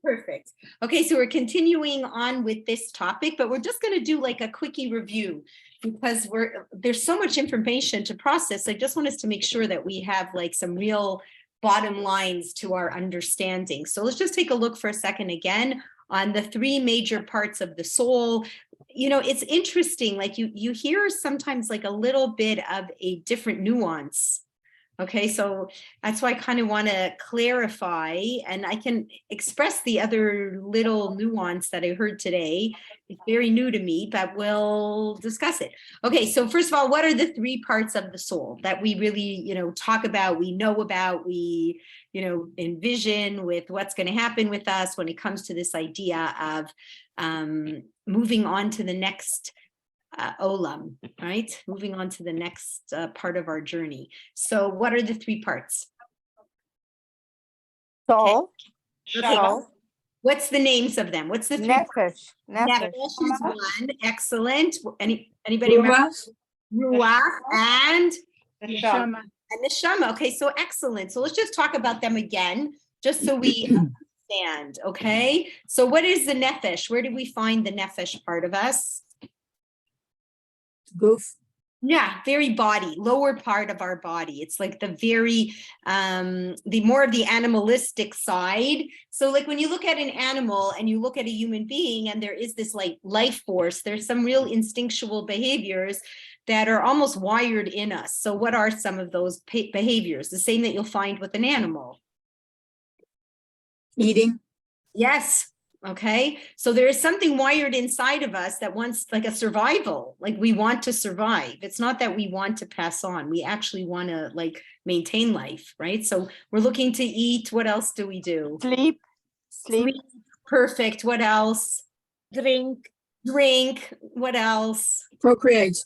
Perfect. Okay, so we're continuing on with this topic, but we're just going to do like a quickie review because there's so much information to process. I just want us to make sure that we have like some real bottom lines to our understanding. So let's just take a look for a second again on the three major parts of the soul. You know, it's interesting, like you hear sometimes like a little bit of a different nuance. Okay, so that's why I kind of want to clarify, and I can express the other little nuance that I heard today. It's very new to me, but we'll discuss it. Okay, so first of all, what are the three parts of the soul that we really, talk about, we know about, we, envision with what's going to happen with us when it comes to this idea of moving on to the next olam, right? Moving on to the next part of our journey. So what are the three parts? Soul. Okay. Soul. What's the names of them? What's the three? Nefesh. Nefesh is one. Excellent. Anybody remember? Ruach and Neshama. And neshama. Okay, so excellent. So let's just talk about them again, just so we understand. Okay. So what is the nefesh? Where do we find the nefesh part of us? Goof. Yeah, very body, lower part of our body. It's like the very, the more of the animalistic side. So like when you look at an animal and you look at a human being and there is this like life force, there's some real instinctual behaviors that are almost wired in us. So what are some of those behaviors? The same that you'll find with an animal. Eating. Yes. Okay, so there is something wired inside of us that wants like a survival, like we want to survive. It's not that we want to pass on. We actually want to like maintain life, right? So we're looking to eat. What else do we do? Sleep. Perfect. What else? Drink. What else? Procreate.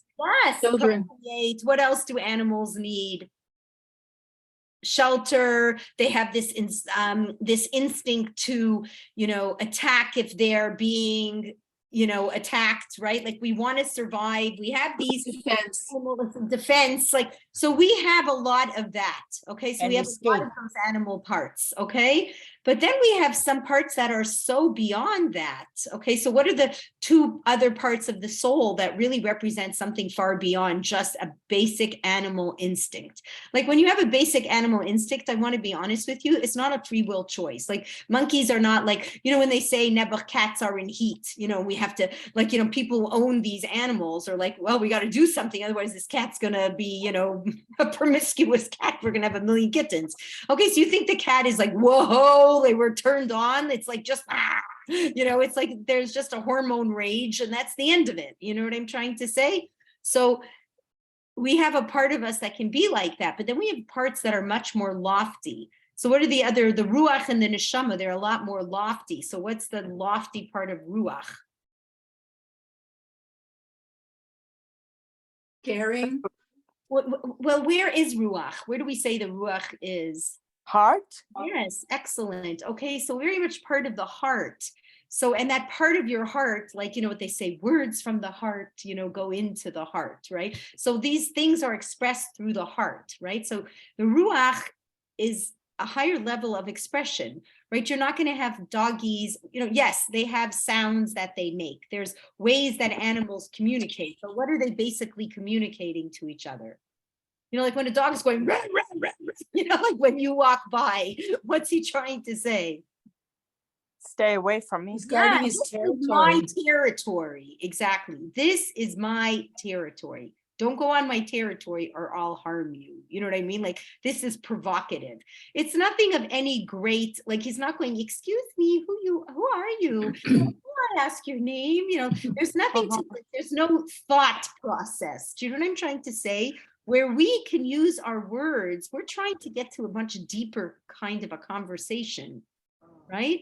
Yes. Children. Procreate. What else do animals need? Shelter. They have this instinct to attack if they're being attacked, right? Like we want to survive. We have these defense, like, so we have a lot of that. Okay, so we have a lot of those animal parts. Okay, but then we have some parts that are so beyond that. Okay, so what are the two other parts of the soul that really represent something far beyond just a basic animal instinct? Like when you have a basic animal instinct, I want to be honest with you, it's not a free will choice. Like monkeys are not like, when they say never cats are in heat, we have to like, people who own these animals are like, well, we got to do something. Otherwise this cat's going to be, a promiscuous cat. We're going to have a million kittens. Okay. So you think the cat is like, whoa, they were turned on. It's like just, it's like there's just a hormone rage and that's the end of it. You know what I'm trying to say? So we have a part of us that can be like that, but then we have parts that are much more lofty. So what are the ruach and the neshama? They're a lot more lofty. So what's the lofty part of ruach? Caring. Well, where is ruach? Where do we say the ruach is? Heart. Yes, excellent. Okay, so very much part of the heart. So, and that part of your heart, like, what they say, words from the heart, go into the heart, right? So these things are expressed through the heart, right? So the ruach is a higher level of expression, right? You're not going to have doggies, yes, they have sounds that they make. There's ways that animals communicate, but what are they basically communicating to each other? Like when a dog is going, rah, rah, rah, rah, like when you walk by, what's he trying to say? Stay away from me. He's guarding his territory. My territory. Exactly. This is my territory. Don't go on my territory or I'll harm you. You know what I mean? Like this is provocative. It's nothing of any great, like he's not going, excuse me, who are you? I ask your name, there's nothing to it. There's no thought process. Do you know what I'm trying to say? Where we can use our words, we're trying to get to a much deeper kind of a conversation, right?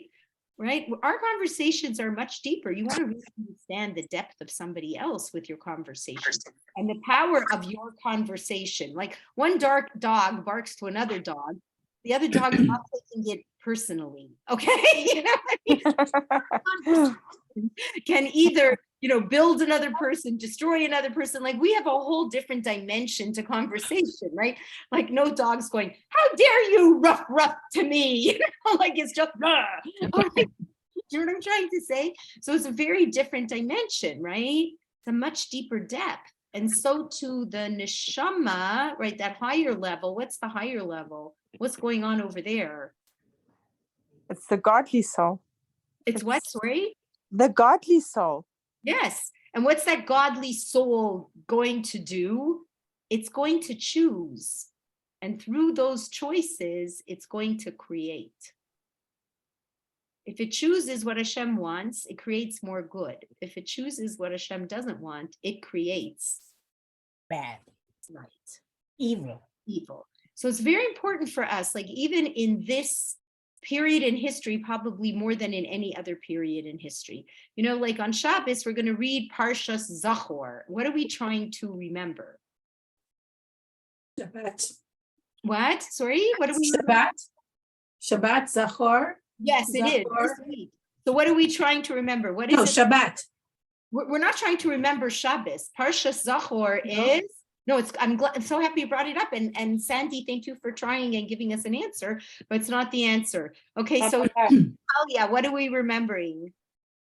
Right? Our conversations are much deeper. You want to really understand the depth of somebody else with your conversation and the power of your conversation. Like one dog barks to another dog. The other dog is not taking it personally. Okay. Can either build another person, destroy another person. Like we have a whole different dimension to conversation, right? Like no dog's going, how dare you rough to me? Like it's just, like, you know what I'm trying to say? So it's a very different dimension, right? It's a much deeper depth. And so to the neshama, right, that higher level, what's the higher level? What's going on over there? It's the godly soul. It's what, sorry? The godly soul. Yes. And what's that godly soul going to do? It's going to choose. And through those choices, it's going to create. If it chooses what Hashem wants, it creates more good. If it chooses what Hashem doesn't want, it creates Bad, right, evil. evil. So it's very important for us, like even in this period in history, probably more than in any other period in history. Like on Shabbos, we're going to read Parshas Zachor. What are we trying to remember? Shabbat. What? Sorry? What are we? Shabbat, Zachor. Yes, it is. Zachor. This week. So what are we trying to remember? What is No, it? Shabbat. We're not trying to remember Shabbos. Parshas Zachor No. is, no, I'm so happy you brought it up. And Sandy, thank you for trying and giving us an answer, but it's not the answer. Okay, so Talia, what are we remembering?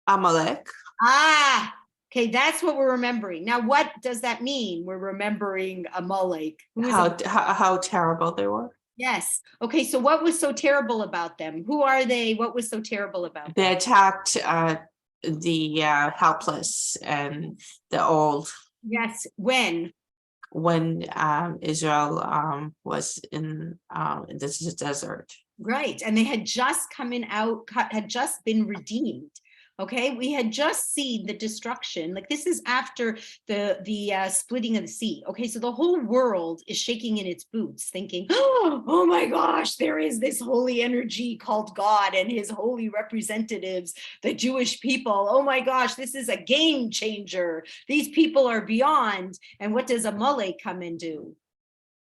Amalek. Ah, okay, that's what we're remembering. Now, what does that mean? We're remembering Amalek. Who is How terrible they were. Yes. Okay, so what was so terrible about them? Who are they? What was so terrible about them? They attacked the helpless and the old Yes, when? when Israel was in the desert. Right, and they had just had just been redeemed. Okay, we had just seen the destruction. Like this is after the splitting of the sea. Okay, so the whole world is shaking in its boots, thinking, "Oh my gosh, there is this holy energy called God and His holy representatives, the Jewish people. Oh my gosh, this is a game changer. These people are beyond." And what does Amalek come and do?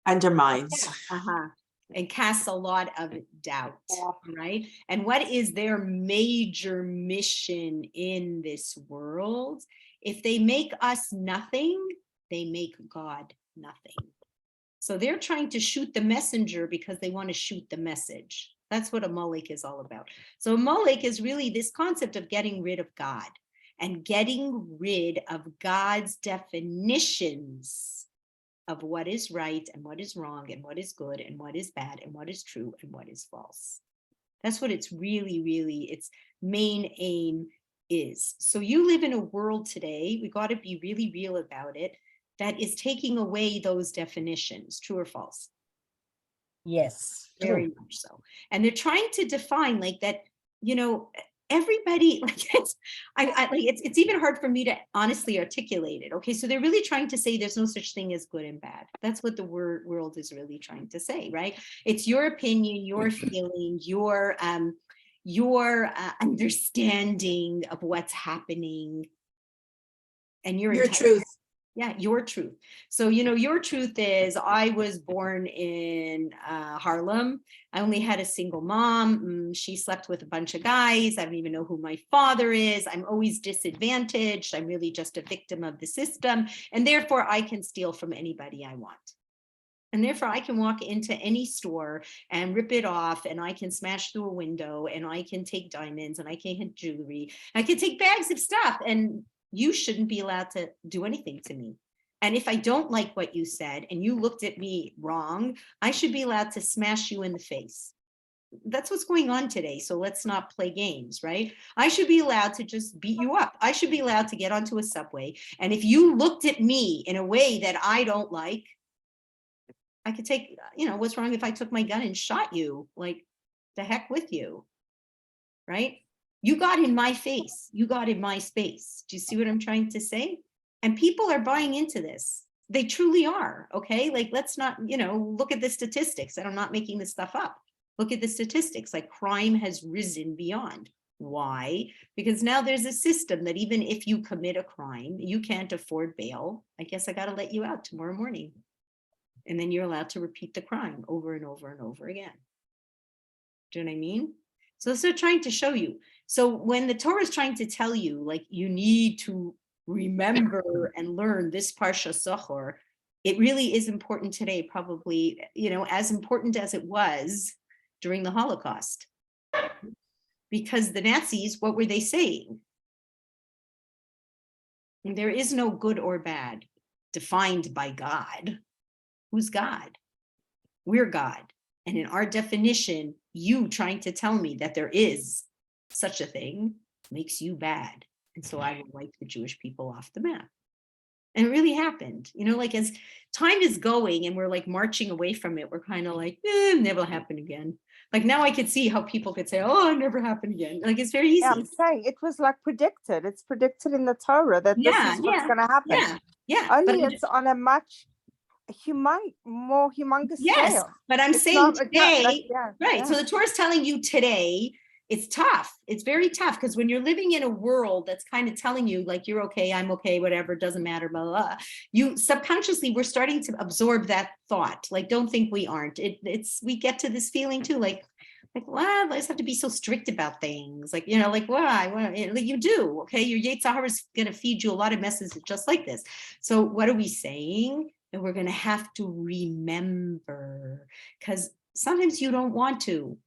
Undermines. And casts a lot of doubt, right? And what is their major mission in this world? If they make us nothing, they make God nothing. So they're trying to shoot the messenger because they want to shoot the message. That's what Amalek is all about. So Amalek is really this concept of getting rid of God and getting rid of God's definitions of what is right and what is wrong and what is good and what is bad and what is true and what is false. That's what it's really, its main aim is. So you live in a world today, we got to be really real about it, that is taking away those definitions, true or false? Yes. Very much so. And they're trying to define like that, everybody, like it's even hard for me to honestly articulate it. Okay, so they're really trying to say there's no such thing as good and bad. That's what the world is really trying to say, right? It's your opinion, your feeling, your understanding of what's happening, and your truth. Yeah, your truth. So, your truth is I was born in Harlem. I only had a single mom. She slept with a bunch of guys. I don't even know who my father is. I'm always disadvantaged. I'm really just a victim of the system. And therefore, I can steal from anybody I want. And therefore, I can walk into any store and rip it off, and I can smash through a window, and I can take diamonds, and I can hit jewelry. I can take bags of stuff, and you shouldn't be allowed to do anything to me. And if I don't like what you said and you looked at me wrong, I should be allowed to smash you in the face. That's what's going on today. So let's not play games, right? I should be allowed to just beat you up. I should be allowed to get onto a subway. And if you looked at me in a way that I don't like, I could take, what's wrong if I took my gun and shot you? Like, the heck with you, right? You got in my face. You got in my space. Do you see what I'm trying to say? And people are buying into this. They truly are. Okay. Like, let's not, look at the statistics. And I'm not making this stuff up. Look at the statistics. Like, crime has risen beyond. Why? Because now there's a system that even if you commit a crime, you can't afford bail. I guess I got to let you out tomorrow morning. And then you're allowed to repeat the crime over and over and over again. Do you know what I mean? So they're trying to show you. So when the Torah is trying to tell you, like, you need to remember and learn this Parsha Zachor, it really is important today, probably, as important as it was during the Holocaust. Because the Nazis, what were they saying? There is no good or bad defined by God. Who's God? We're God. And in our definition, you trying to tell me that there is such a thing makes you bad. And so I will wipe the Jewish people off the map. And it really happened, like as time is going and we're like marching away from it, we're kind of like, never happen again. Like now I could see how people could say, oh, it never happened again. Like it's very easy. Yeah, I'm saying it was like predicted. It's predicted in the Torah that this is what's going to happen. Yeah. Only it's on a much more humongous scale. But I'm It's saying not- it's not today, like- yeah, right? yeah. So the Torah is telling you today, it's tough. It's very tough because when you're living in a world that's kind of telling you like, you're okay, I'm okay, whatever, doesn't matter, blah, blah, blah. You subconsciously, we're starting to absorb that thought. Like, don't think we aren't. We get to this feeling too, like, well, I just have to be so strict about things. Like, like, why? Like you do, okay? Your Yetzer Hara is going to feed you a lot of messages just like this. So what are we saying? And we're going to have to remember, because sometimes you don't want to,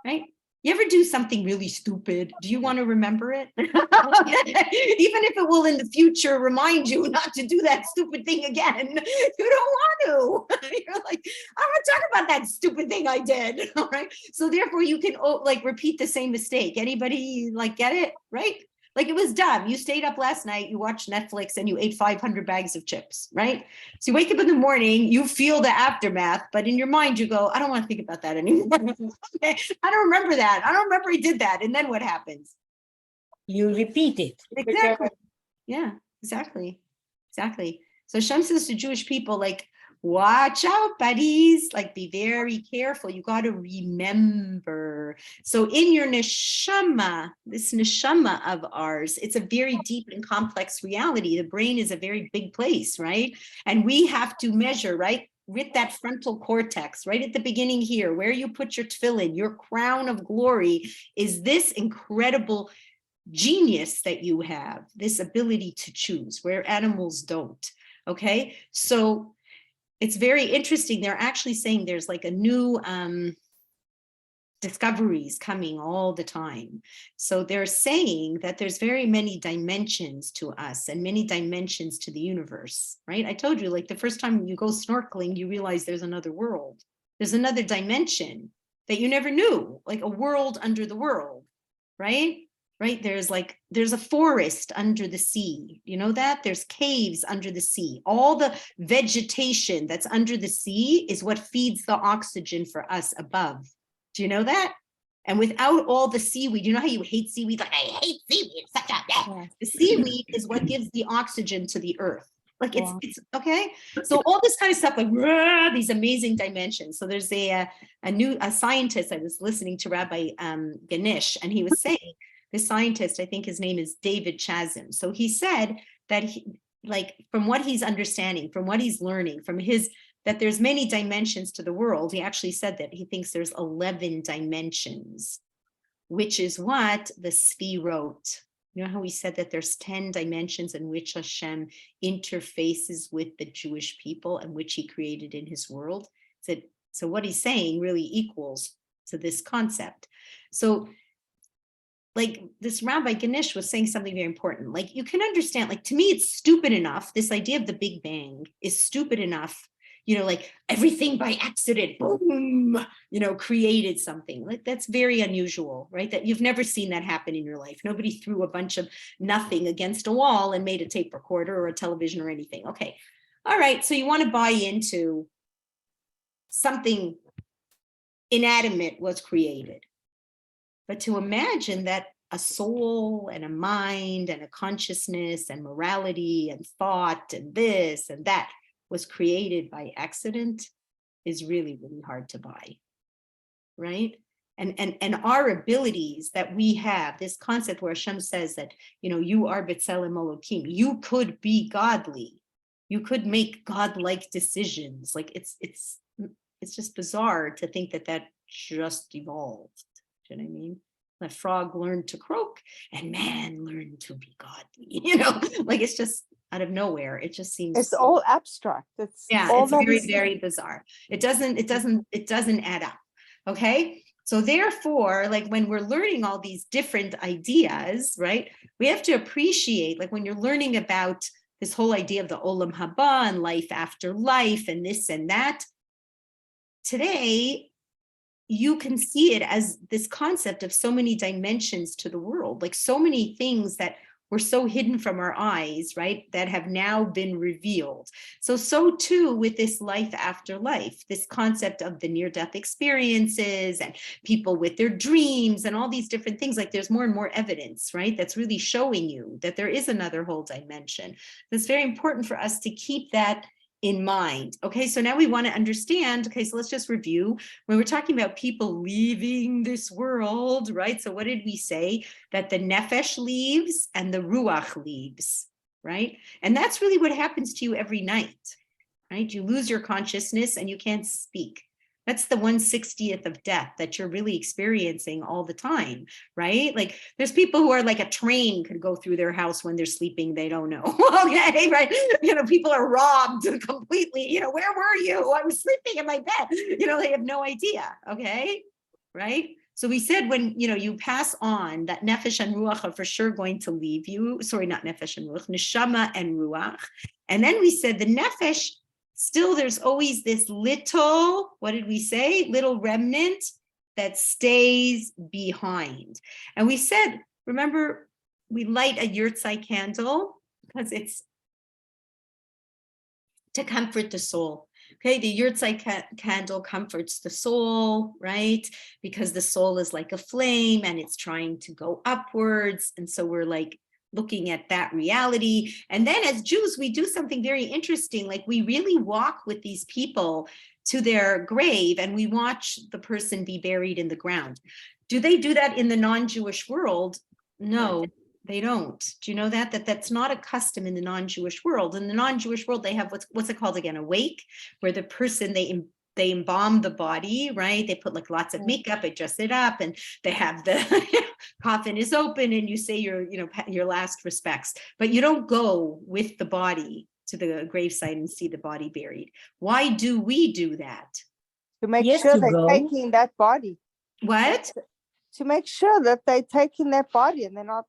right? You ever do something really stupid? Do you want to remember it? Even if it will in the future remind you not to do that stupid thing again, you don't want to. You're like, I want to talk about that stupid thing I did. All right. So therefore you can like repeat the same mistake. Anybody like get it? Right? Like it was dumb. You stayed up last night, you watched Netflix and you ate 500 bags of chips, right? So you wake up in the morning, you feel the aftermath, but in your mind you go, I don't want to think about that anymore. I don't remember that. I don't remember he did that. And then what happens? You repeat it. Exactly. Yeah, exactly. Exactly. So Shem says to Jewish people, like, watch out, buddies, like be very careful. You got to remember. So in your neshama, this neshama of ours, it's a very deep and complex reality. The brain is a very big place, right? And we have to measure, right? With that frontal cortex, right at the beginning here, where you put your tefillin, your crown of glory is this incredible genius that you have, this ability to choose where animals don't. Okay, so it's very interesting. They're actually saying there's like a new discoveries coming all the time. So they're saying that there's very many dimensions to us and many dimensions to the universe, right? I told you, like the first time you go snorkeling, you realize there's another world. There's another dimension that you never knew, like a world under the world, right? Right? There's a forest under the sea. You know that? There's caves under the sea. All the vegetation that's under the sea is what feeds the oxygen for us above. Do you know that? And without all the seaweed, you know how you hate seaweed? Like, I hate seaweed. It's such a bad. The seaweed is what gives the oxygen to the earth. Like it's okay. So all this kind of stuff, like these amazing dimensions. So there's a scientist I was listening to, Rabbi Ganesh, and he was saying, this scientist, I think his name is David Chazin. So he said that from what he's understanding, from what he's learning, that there's many dimensions to the world. He actually said that he thinks there's 11 dimensions, which is what the Svi wrote. You know how he said that there's 10 dimensions in which Hashem interfaces with the Jewish people and which he created in his world. So what he's saying really equals to this concept. So like this Rabbi Ganesh was saying something very important. Like you can understand, like to me, it's stupid enough. This idea of the Big Bang is stupid enough, like everything by accident, boom, created something. Like that's very unusual, right? That you've never seen that happen in your life. Nobody threw a bunch of nothing against a wall and made a tape recorder or a television or anything. Okay. All right. So you want to buy into something inanimate was created. But to imagine that a soul and a mind and a consciousness and morality and thought and this and that was created by accident is really, really hard to buy, right? And our abilities that we have, this concept where Hashem says that, you are B'Tselem Elokim, you could be godly, you could make godlike decisions. Like it's just bizarre to think that just evolved. Do you know what I mean? The frog learned to croak and man learned to be godly, like it's just out of nowhere. It just seems It's all abstract. It's all it's that very, is- very bizarre. It doesn't add up. Okay. So therefore, like when we're learning all these different ideas, right, we have to appreciate, like when you're learning about this whole idea of the olam haba and life after life and this and that, today, you can see it as this concept of so many dimensions to the world, like so many things that were so hidden from our eyes, right, that have now been revealed. So too with this life after life, this concept of the near-death experiences and people with their dreams and all these different things, like there's more and more evidence, right, that's really showing you that there is another whole dimension. It's very important for us to keep that in mind. Okay, so now we want to understand, okay, so let's just review. When we're talking about people leaving this world, right? So what did we say? That the nefesh leaves and the ruach leaves, right? And that's really what happens to you every night, right? You lose your consciousness and you can't speak. That's the 1/60th of death that you're really experiencing all the time, right? Like there's people who are like a train could go through their house when they're sleeping, they don't know. Okay, right? People are robbed completely. Where were you? I was sleeping in my bed. They have no idea. Okay, right? So we said when you pass on, that nefesh and ruach are for sure going to leave you. Sorry, not nefesh and ruach, neshama and ruach. And then we said the nefesh, still there's always this little, what did we say? Little remnant that stays behind. And we said, remember, we light a yurtzai candle because it's to comfort the soul. Okay, the yurtzai candle comforts the soul, right? Because the soul is like a flame and it's trying to go upwards. And so we're like looking at that reality. And then as Jews, we do something very interesting. Like we really walk with these people to their grave and we watch the person be buried in the ground. Do they do that in the non-Jewish world? No, they don't. Do you know that that's not a custom in the non-Jewish world? In the non-Jewish world, they have what's it called again? A wake, where the person, they embalm the body, right? They put like lots of makeup, they dress it up, and they have the coffin is open and you say your last respects, but you don't go with the body to the gravesite and see the body buried. Why do we do that? To make Yes, sure to they're go. taking that body. What? To make sure that they're taking that body and they're not.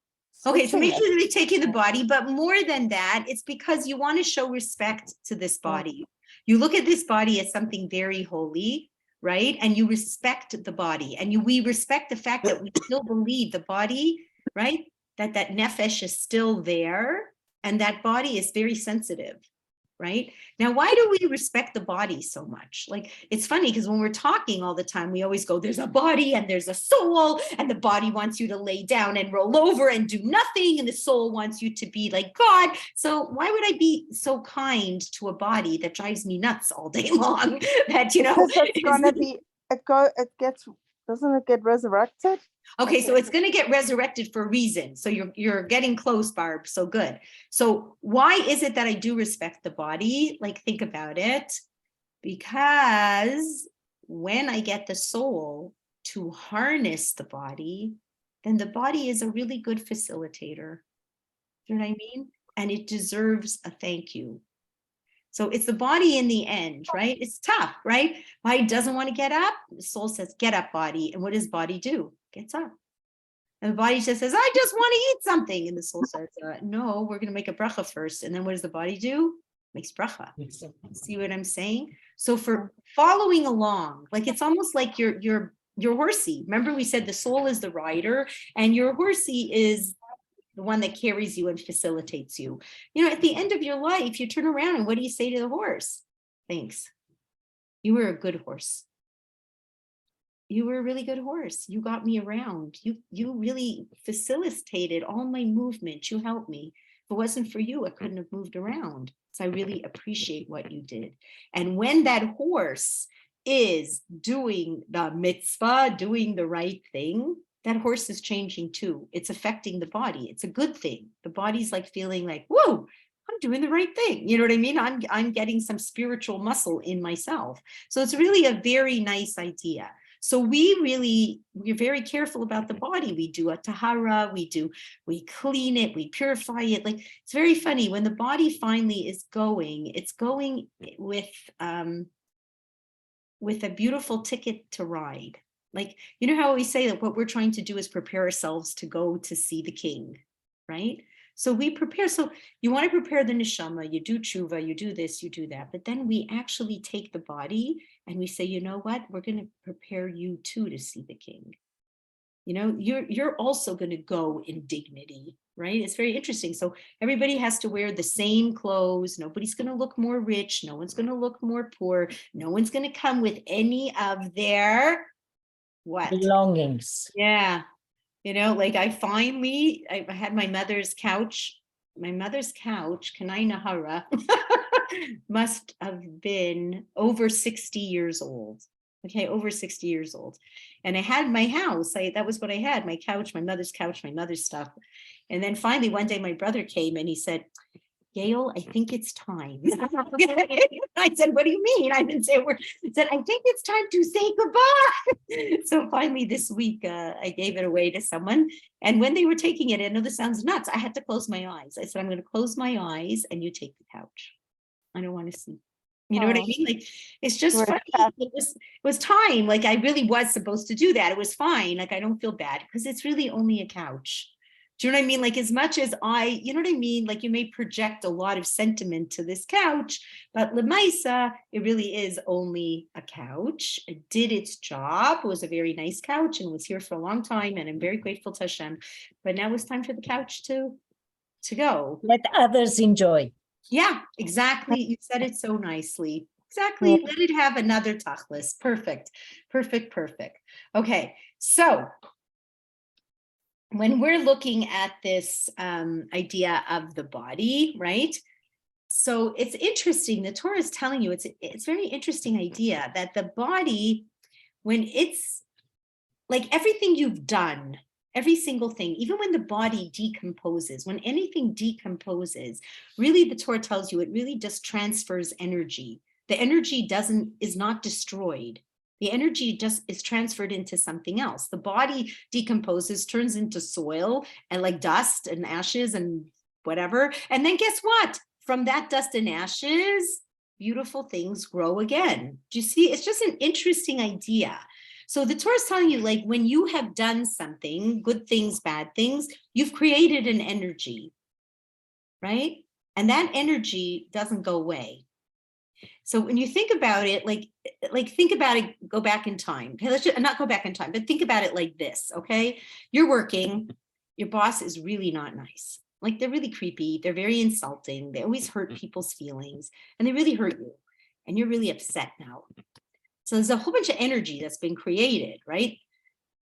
Okay, so make switching sure it. that they're taking the body, but more than that, it's because you want to show respect to this body. You look at this body as something very holy, right? And you respect the body, and we respect the fact that we still believe the body, right? That nefesh is still there, and that body is very sensitive, right? Now, why do we respect the body so much? Like, it's funny because when we're talking all the time, we always go, there's a body and there's a soul, and the body wants you to lay down and roll over and do nothing, and the soul wants you to be like God. So why would I be so kind to a body that drives me nuts all day long? That, Because it's gonna be doesn't it get resurrected? Okay, so it's going to get resurrected for a reason. So you're getting close, Barb. So good. So why is it that I do respect the body? Like, think about it. Because when I get the soul to harness the body, then the body is a really good facilitator. You know what I mean? And it deserves a thank you. So it's the body in the end, right? It's tough, right? Body doesn't want to get up. The soul says, get up, body. And what does body do? Gets up. And the body just says, I just want to eat something. And the soul says, no, we're going to make a bracha first. And then what does the body do? Makes bracha. See what I'm saying? So for following along, like it's almost like your horsey. Remember we said the soul is the rider and your horsey is the one that carries you and facilitates you. At the end of your life, you turn around and what do you say to the horse? Thanks. You were a good horse. You were a really good horse. You got me around. You really facilitated all my movement. You helped me. If it wasn't for you, I couldn't have moved around. So I really appreciate what you did. And when that horse is doing the mitzvah, doing the right thing, that horse is changing too. It's affecting the body. It's a good thing. The body's like feeling like, whoa, I'm doing the right thing. You know what I mean? I'm getting some spiritual muscle in myself. So it's really a very nice idea. So we're very careful about the body. We do a tahara, we clean it, we purify it. Like, it's very funny when the body finally is going, it's going with a beautiful ticket to ride. Like, you know how we say that what we're trying to do is prepare ourselves to go to see the king, right? So we prepare. So you want to prepare the neshama, you do tshuva, you do this, you do that. But then we actually take the body and we say, you know what? We're going to prepare you too to see the king. You know, you're also going to go in dignity, right? It's very interesting. So everybody has to wear the same clothes. Nobody's going to look more rich. No one's going to look more poor. No one's going to come with any of their what? Belongings. Yeah. You know, like I had my mother's couch. My mother's couch, Kanai Nahara, must have been over 60 years old. Okay, over 60 years old. And I had my house. That was what I had, my couch, my mother's stuff. And then finally one day my brother came and he said, Gail, I think it's time. I said, what do you mean? I didn't say a word. I said, I think it's time to say goodbye. So finally this week, I gave it away to someone. And when they were taking it, I know this sounds nuts. I had to close my eyes. I said, I'm going to close my eyes and you take the couch. I don't want to see. You know what I mean? Like, it's just funny. It was time. Like, I really was supposed to do that. It was fine. Like, I don't feel bad because it's really only a couch. Do you know what I mean? Like, as much as you know what I mean? Like, you may project a lot of sentiment to this couch, but Lemaisa, it really is only a couch. It did its job. It was a very nice couch and was here for a long time. And I'm very grateful to Hashem. But now it's time for the couch to go. Let others enjoy. Yeah, exactly. You said it so nicely. Exactly. Let it have another tachlis. Perfect. Perfect. Perfect. Okay. So when we're looking at this idea of the body, right? So it's interesting. The Torah is telling you it's a very interesting idea that the body, when it's like everything you've done, every single thing, even when the body decomposes, when anything decomposes, really the Torah tells you it really just transfers energy. The energy is not destroyed. The energy just is transferred into something else. The body decomposes, turns into soil and like dust and ashes and whatever. And then guess what? From that dust and ashes, beautiful things grow again. Do you see? It's just an interesting idea. So the Torah is telling you, like, when you have done something, good things, bad things, you've created an energy, right? And that energy doesn't go away. So when you think about it, like think about it, go back in time. Okay, let's just, not go back in time, but think about it like this, okay? You're working, your boss is really not nice. Like, they're really creepy, they're very insulting, they always hurt people's feelings, and they really hurt you, and you're really upset now. So there's a whole bunch of energy that's been created, right?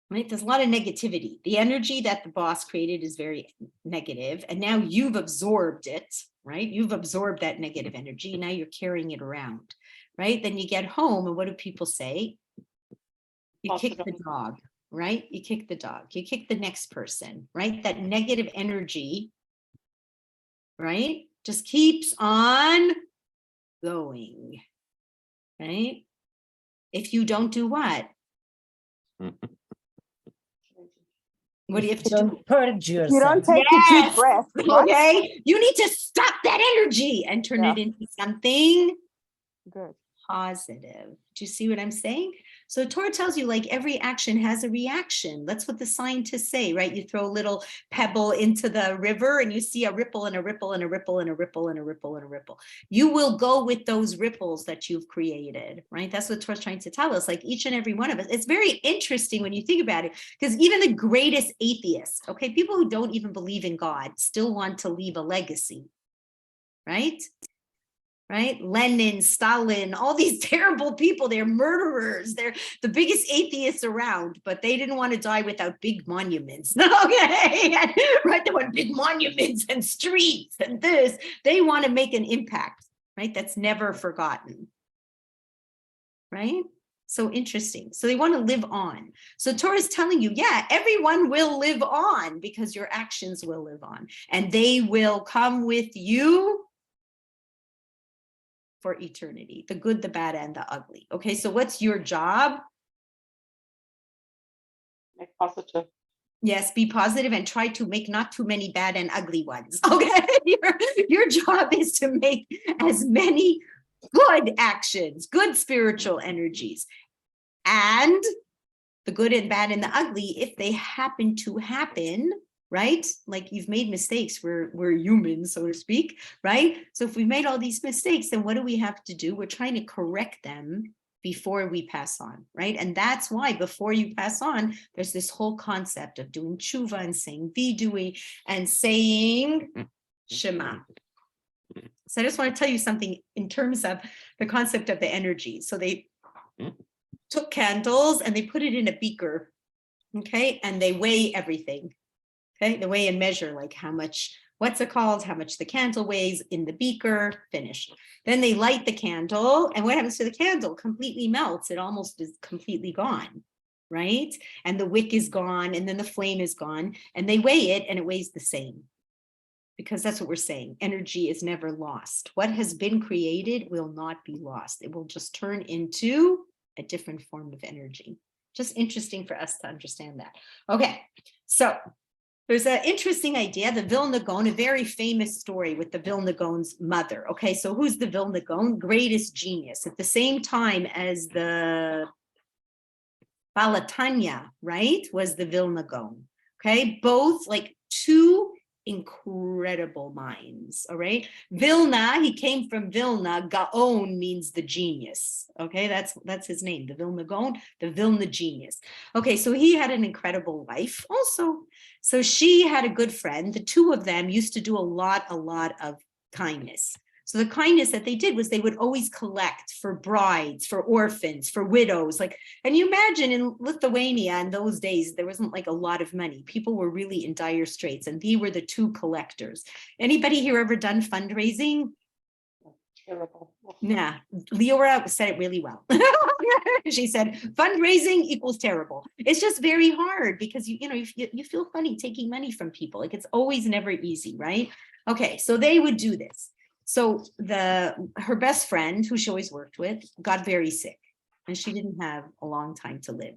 Right? There's a lot of negativity. The energy that the boss created is very negative, and now you've absorbed it, right? You've absorbed that negative energy. Now you're carrying it around, right? Then you get home, and what do people say? You kick the dog, right? You kick the dog. You kick the next person, right? That negative energy, right? Just keeps on going, right? If you don't do what? What do you have to do? Purge yourself. You don't take a deep breath. Okay. You need to stop that energy and turn it into something good, positive. Do you see what I'm saying? So Torah tells you, like, every action has a reaction. That's what the scientists say, right? You throw a little pebble into the river and you see a ripple and a ripple and a ripple and a ripple and a ripple and a ripple. You will go with those ripples that you've created, right? That's what Torah's trying to tell us, like each and every one of us. It's very interesting when you think about it, because even the greatest atheists, okay, people who don't even believe in God still want to leave a legacy, right? Right? Lenin, Stalin, all these terrible people, they're murderers. They're the biggest atheists around, but they didn't want to die without big monuments. Okay, right? They want big monuments and streets and this. They want to make an impact, right? That's never forgotten, right? So interesting. So they want to live on. So Torah is telling you, yeah, everyone will live on because your actions will live on and they will come with you for eternity, the good, the bad, and the ugly. Okay, so what's your job? Make positive. Yes, be positive and try to make not too many bad and ugly ones. Okay. Your job is to make as many good actions, good spiritual energies. And the good and bad and the ugly, if they happen to happen, right? Like you've made mistakes, we're humans, so to speak, right? So if we made all these mistakes, then what do we have to do? We're trying to correct them before we pass on, right? And that's why before you pass on, there's this whole concept of doing tshuva and saying vidui and saying Shema. So I just want to tell you something in terms of the concept of the energy. So they took candles and they put it in a beaker, okay? And they weigh everything, okay? They weigh and measure like how much, what's it called? How much the candle weighs in the beaker, finished. Then they light the candle, and what happens to the candle? Completely melts. It almost is completely gone, right? And the wick is gone, and then the flame is gone, and they weigh it, and it weighs the same. Because that's what we're saying. Energy is never lost. What has been created will not be lost. It will just turn into a different form of energy. Just interesting for us to understand that. Okay, so there's an interesting idea, the Vilna Gaon, a very famous story with the Vilna Gaon's mother. Okay, so who's the Vilna Gaon? Greatest genius. At the same time as the Balatanya, right, was the Vilna Gaon. Okay, both like two incredible minds. All right, Vilna, he came from Vilna. Gaon means the genius. Okay, that's his name, the Vilna Gaon, the Vilna genius. Okay, so he had an incredible wife also. So she had a good friend. The two of them used to do a lot of kindness. So the kindness that they did was they would always collect for brides, for orphans, for widows. Like, and you imagine in Lithuania in those days, there wasn't like a lot of money. People were really in dire straits, and they were the two collectors. Anybody here ever done fundraising? Terrible. Nah, Leora said it really well. She said, fundraising equals terrible. It's just very hard because you feel funny taking money from people. Like it's always never easy, right? Okay, so they would do this. So her best friend, who she always worked with, got very sick, and she didn't have a long time to live.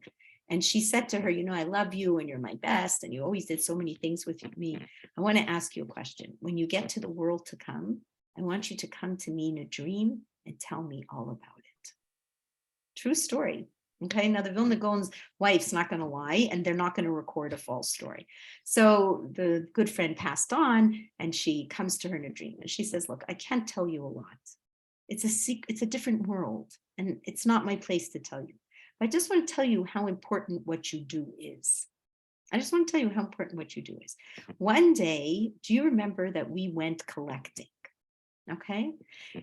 And she said to her, I love you and you're my best, and you always did so many things with me. I want to ask you a question. When you get to the world to come, I want you to come to me in a dream and tell me all about it. True story. Okay, now the Vilna Gaon's wife's not going to lie, and they're not going to record a false story. So the good friend passed on, and she comes to her in a dream, and she says, look, I can't tell you a lot. It's a secret, it's a different world, and it's not my place to tell you. But I just want to tell you how important what you do is. I just want to tell you how important what you do is. One day, do you remember that we went collecting? Okay.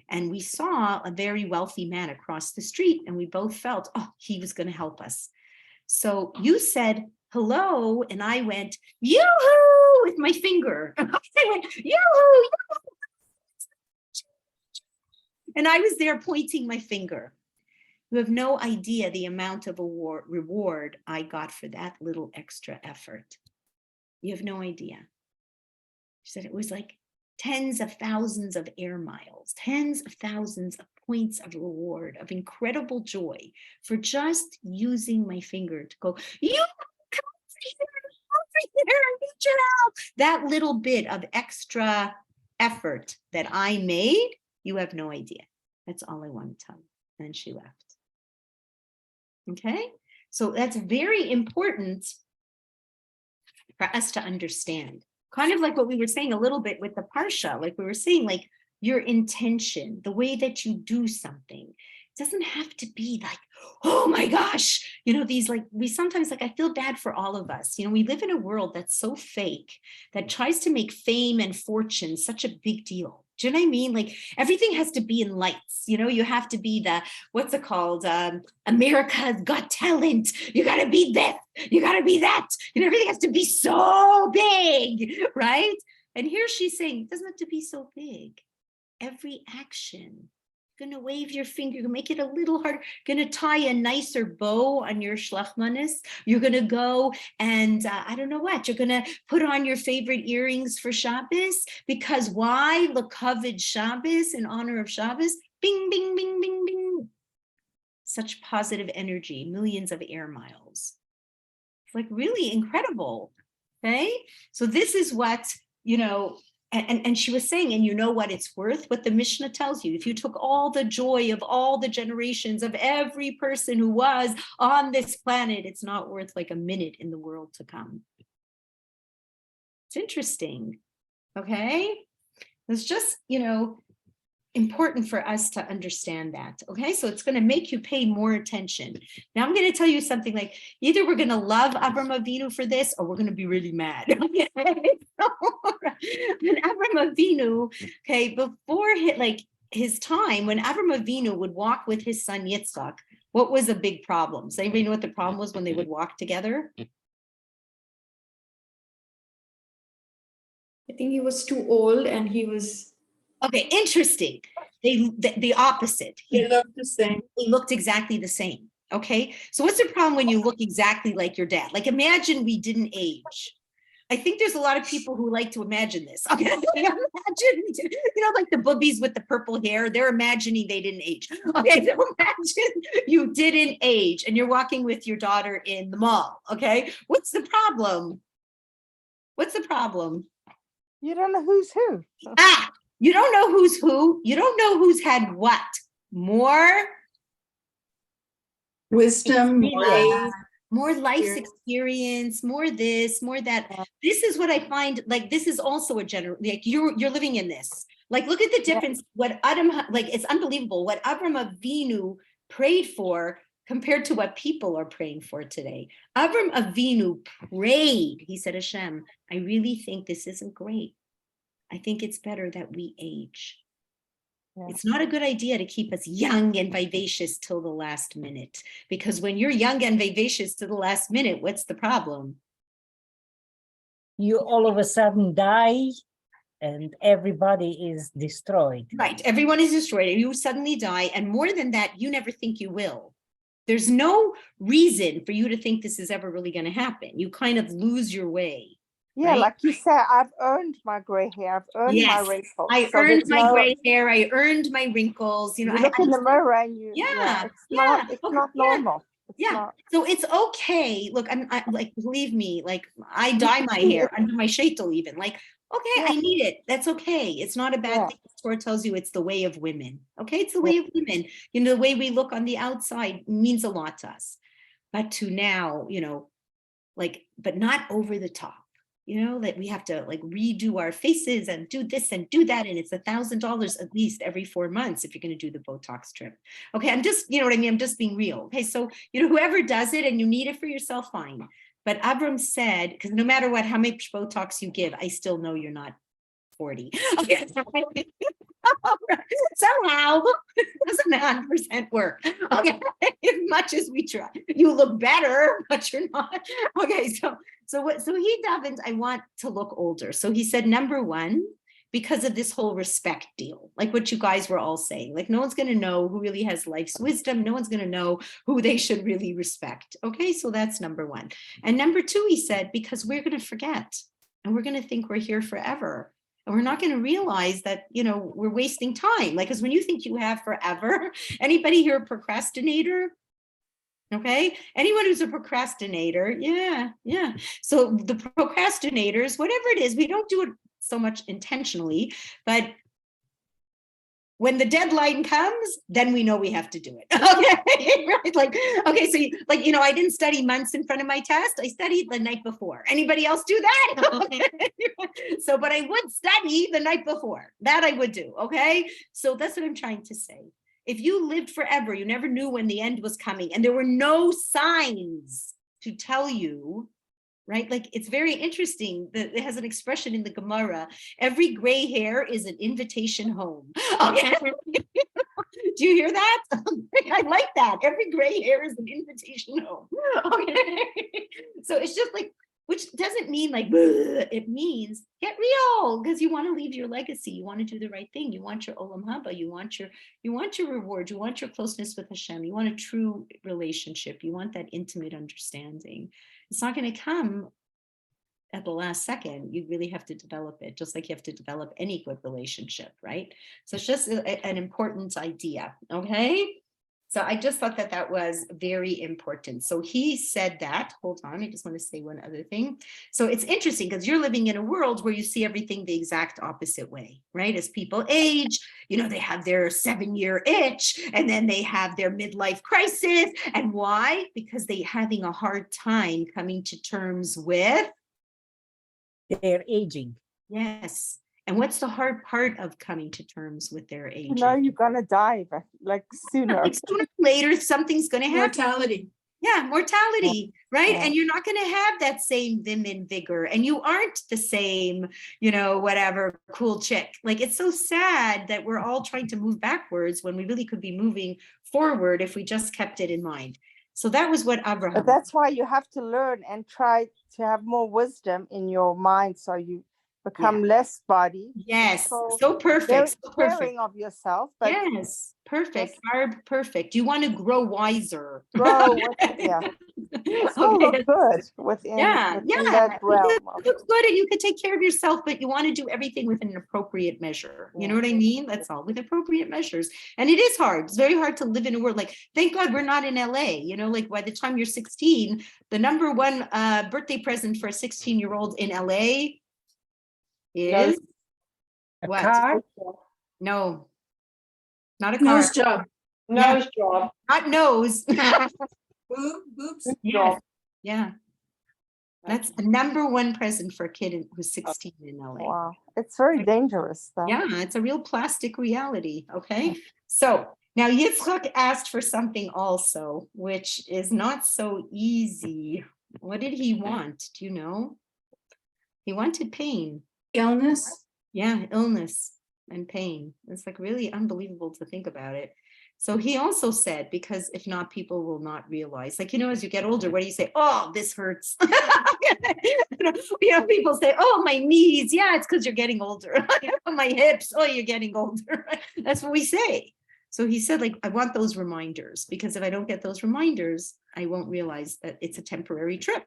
And we saw a very wealthy man across the street, and we both felt, oh, he was going to help us. So you said hello, and I went, yoo-hoo, with my finger. I went, yoo-hoo. And I was there pointing my finger. You have no idea the amount of reward I got for that little extra effort. You have no idea. She said it was like tens of thousands of air miles, tens of thousands of points of reward, of incredible joy for just using my finger to go, you come over here, need your help. That little bit of extra effort that I made, you have no idea. That's all I want to tell you. And she left. Okay, so that's very important for us to understand. Kind of like what we were saying a little bit with the Parsha, like we were saying, like your intention, the way that you do something, it doesn't have to be like, oh my gosh, these like, we sometimes like, I feel bad for all of us. We live in a world that's so fake, that tries to make fame and fortune such a big deal. Do you know what I mean? Like everything has to be in lights, you have to be the, what's it called? America's Got Talent. You got to be this, you got to be that. Everything has to be so big, right? And here she's saying, it doesn't have to be so big. Every action, you're going to wave your finger, you're going to make it a little harder, going to tie a nicer bow on your shlachmanis. You're going to go and I don't know what, you're going to put on your favorite earrings for Shabbos, because why? L'kavod Shabbos, in honor of Shabbos. Bing, bing, bing, bing, bing. Such positive energy, millions of air miles. It's like really incredible. Okay. So this is what, you know, and she was saying, and you know what it's worth, what the Mishnah tells you. If you took all the joy of all the generations of every person who was on this planet, it's not worth like a minute in the world to come. It's interesting. Okay. It's just, you know, important for us to understand that. Okay, so it's going to make you pay more attention. Now I'm going to tell you something, like either we're going to love Avram Avinu for this, or we're going to be really mad. Okay, when Avram Avinu, okay, before his time, when Avram Avinu would walk with his son Yitzchak, what was a big problem? Does anybody know what the problem was when they would walk together? I think he was too old and he was. Okay, interesting. The opposite. They looked the same. They looked exactly the same. Okay, so what's the problem when you look exactly like your dad? Like imagine we didn't age. I think there's a lot of people who like to imagine this. Okay, imagine, you know, like the boobies with the purple hair, they're imagining they didn't age. Okay, so imagine you didn't age and you're walking with your daughter in the mall. Okay, what's the problem? What's the problem? You don't know who's who. Ah, you don't know who's who. You don't know who's had what. More Wisdom, more life Experience. experience, more this, more that. This is what I find, like, this is also a general, like you're living in this. Like, look at the difference. What Adam, like, it's unbelievable what Avram Avinu prayed for compared to what people are praying for today. Avram Avinu prayed. He said, Hashem, I really think this isn't great. I think it's better that we age. Yeah. It's not a good idea to keep us young and vivacious till the last minute, because when you're young and vivacious to the last minute, what's the problem? You all of a sudden die and everybody is destroyed. Right. Everyone is destroyed and you suddenly die. And more than that, you never think you will. There's no reason for you to think this is ever really going to happen. You kind of lose your way. Yeah, Right? like you said, I've earned my gray hair. I've earned my Yes, wrinkles. I So earned there's my no- gray hair. I earned my wrinkles. You know, You look in the mirror and you. Yeah, It's yeah, not. It's okay, not yeah, normal. It's yeah. not. So it's okay. Look, I like, believe me, like I dye my hair under my shaitel even. Like, okay, Yeah. I need it. That's okay. It's not a bad Yeah. thing. The Torah tells you it's the way of women. Okay, it's the Yeah. way of women. You know, the way we look on the outside means a lot to us. But to now, you know, like, but not over the top. You know, that we have to like redo our faces and do this and do that. And it's $1,000 at least every 4 months if you're going to do the Botox trip. Okay, I'm just, you know what I mean? I'm just being real. Okay, so, you know, whoever does it and you need it for yourself, fine. But Avram said, because no matter what, how much Botox you give, I still know you're not 40. Okay. Somehow, it doesn't 100% work. Okay, as much as we try, you look better, but you're not. Okay, so he davens, I want to look older. So he said, number one, because of this whole respect deal, like what you guys were all saying, like no one's going to know who really has life's wisdom. No one's going to know who they should really respect. Okay, so that's number one. And number two, he said, because we're going to forget and we're going to think we're here forever. And we're not going to realize that, you know, we're wasting time. Like, because when you think you have forever, anybody here a procrastinator? Okay, anyone who's a procrastinator, yeah. So the procrastinators, whatever it is, we don't do it so much intentionally, but when the deadline comes, then we know we have to do it. Okay, right? Like, okay, so like, you know, I didn't study months in front of my test. I studied the night before. Anybody else do that? Okay. So, but I would study the night before. That I would do. Okay, so that's what I'm trying to say. If you lived forever, you never knew when the end was coming, and there were no signs to tell you. Right? Like, it's very interesting that it has an expression in the Gemara. Every gray hair is an invitation home. Okay. Do you hear that? I like that. Every gray hair is an invitation home. Okay. So it's just like, which doesn't mean like, bleh. It means get real, because you want to leave your legacy. You want to do the right thing. You want your olam haba. You want your reward. You want your closeness with Hashem. You want a true relationship. You want that intimate understanding. It's not going to come at the last second. You really have to develop it, just like you have to develop any good relationship, right? So it's just an important idea, okay? So I just thought that that was very important. So he said that, hold on, I just want to say one other thing. So it's interesting because you're living in a world where you see everything the exact opposite way, right? As people age, you know, they have their 7-year itch and then they have their midlife crisis. And why? Because they're having a hard time coming to terms with, They're aging. yes. And what's the hard part of coming to terms with their You aging? know, you're gonna die, but like sooner. Like sooner or later, something's going to happen. Mortality. Yeah, mortality, right? Yeah. And you're not going to have that same vim and vigor, and you aren't the same, you know, whatever, cool chick. Like, it's so sad that we're all trying to move backwards when we really could be moving forward if we just kept it in mind. So that was what But Abraham. that's why you have to learn and try to have more wisdom in your mind, so you become less body. Yes, So so perfect, Very so perfect. caring of yourself, but Yes, perfect, Yes. Barb, perfect. You want to grow wiser. grow with, yeah. Still Okay, look good within, yeah, within yeah. that realm. It looks good and you can take care of yourself, but you want to do everything with an appropriate measure. You know what I mean? That's all, with appropriate measures. And it is hard. It's very hard to live in a world like, thank God we're not in LA. You know, like by the time you're 16, the number one birthday present for a 16-year-old in LA is A what? car? No, not a car, Nose job. Yeah. Nose job. not nose. Boobs. Yes, yeah. That's the number one present for a kid who's 16 in LA. Wow, it's very dangerous though. Yeah, it's a real plastic reality. Okay. So now Yitzchak asked for something also, which is not so easy. What did he want? Do you know? He wanted pain. Illness. Yeah, illness and pain. It's like really unbelievable to think about it. So he also said, because if not, people will not realize, like, you know, as you get older, what do you say? Oh, this hurts. You know, people say, oh, my knees. Yeah, it's because you're getting older. My hips. Oh, you're getting older. That's what we say. So he said, like, I want those reminders, because if I don't get those reminders, I won't realize that it's a temporary trip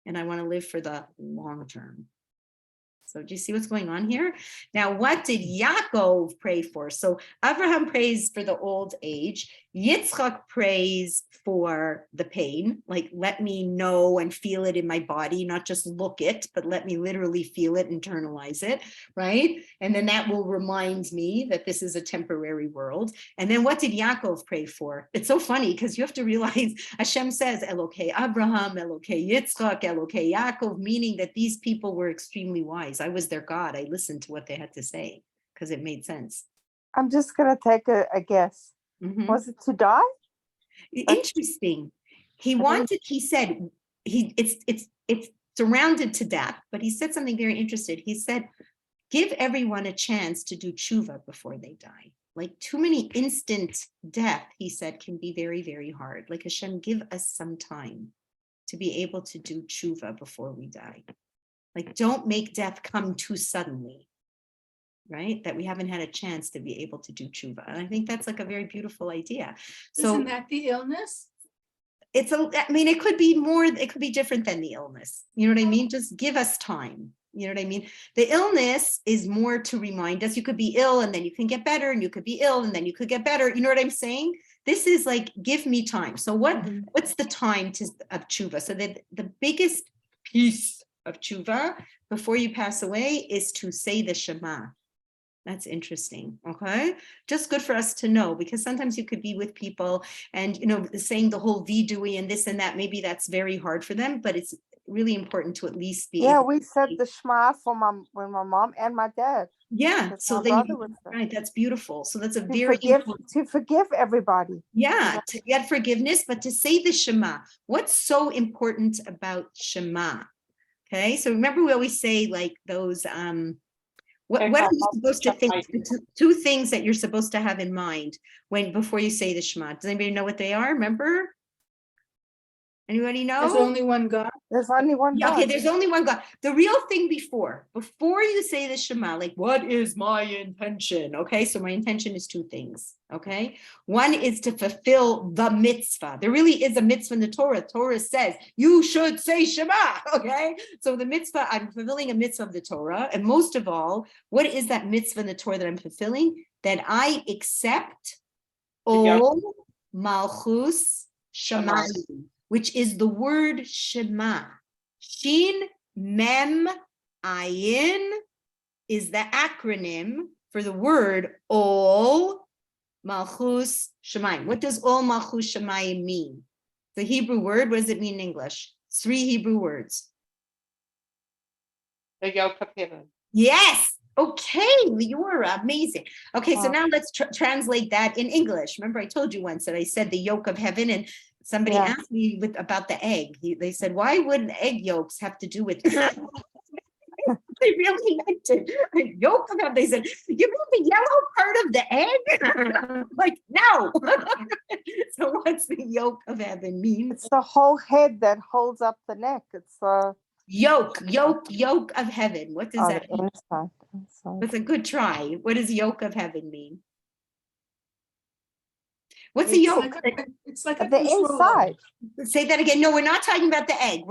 and I want to live for the long term. So do you see what's going on here? Now, what did Yaakov pray for? So Abraham prays for the old age. Yitzchak prays for the pain, like let me know and feel it in my body, not just look it, but let me literally feel it, internalize it, right? And then that will remind me that this is a temporary world. And then what did Yaakov pray for? It's so funny because you have to realize Hashem says Elokei Abraham, Elokei Yitzchak, Elokei Yaakov, meaning that these people were extremely wise. I was their God. I listened to what they had to say because it made sense. I'm just gonna take a guess. Mhm. Was it to die? Interesting. He wanted, he said, it's surrounded to death, but he said something very interesting. He said, give everyone a chance to do tshuva before they die. Like too many instant death, he said, can be very, very hard. Like Hashem, give us some time to be able to do tshuva before we die. Like don't make death come too suddenly, right? That we haven't had a chance to be able to do tshuva. And I think that's like a very beautiful idea. So Isn't that the illness? it's I mean, it could be more, it could be different than the illness. You know what I mean? Just give us time. You know what I mean? The illness is more to remind us you could be ill and then you can get better, and you could be ill and then you could get better. You know what I'm saying? This is like, give me time. So what's the time of tshuva? So that the biggest piece of tshuva before you pass away is to say the Shema. That's interesting. Okay. Just good for us to know, because sometimes you could be with people and, you know, saying the whole vidui and this and that, maybe that's very hard for them, but it's really important to at least be. Yeah, able we to said say- the Shema for my mom and my dad. Yeah. Because So my then, brother was there. right. That's beautiful. So that's a To very forgive, important. to forgive everybody. Yeah, to get forgiveness, but to say the Shema. What's so important about Shema? Okay, so remember we always say like those, what are you supposed to think? Two things that you're supposed to have in mind before you say the Shema. Does anybody know what they are? Remember? Anybody know? There's only one God. There's only one Yeah, God. okay, there's only one God. The real thing before you say the Shema, like, what is my intention? Okay, so my intention is two things, okay? One is to fulfill the mitzvah. There really is a mitzvah in the Torah. Torah says, you should say Shema, okay? So the mitzvah, I'm fulfilling a mitzvah of the Torah. And most of all, what is that mitzvah in the Torah that I'm fulfilling? That I accept all Malchus Shamayim, which is the word Shema. Shin Mem Ayin is the acronym for the word Ol Malchus Shamayim. What does Ol Malchus Shamayim mean? The Hebrew word, what does it mean in English? It's 3 Hebrew words. The yoke of heaven. Yes. Okay, you're amazing. Okay, so now let's translate that in English. Remember, I told you once that I said the yolk of heaven, and somebody asked me about the egg. They said, why would egg yolks have to do with they really meant it. Yolk of heaven. They said, you mean the yellow part of the egg? Like, no. So what's the yolk of heaven mean? It's the whole head that holds up the neck. It's Yoke of heaven. What does that mean? inside. That's a good try. What does yoke of heaven mean? What's a yoke? It's like a The control. inside. Say that again. No, we're not talking about the egg.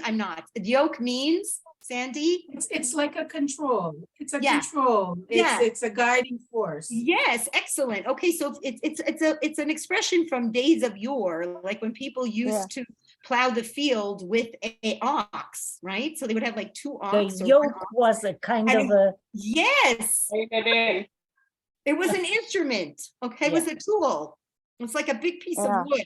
I'm not. Yoke means, Sandy? It's like a control. It's a Yeah. control. Yeah. It's a guiding force. Yes, excellent. Okay, so it's an expression from days of yore, like when people used to plow the field with a ox, right? So they would have like 2 The ox. yoke was a kind of a, Yes, Take it in. it was an instrument. Okay, it was a tool. It's like a big piece of wood.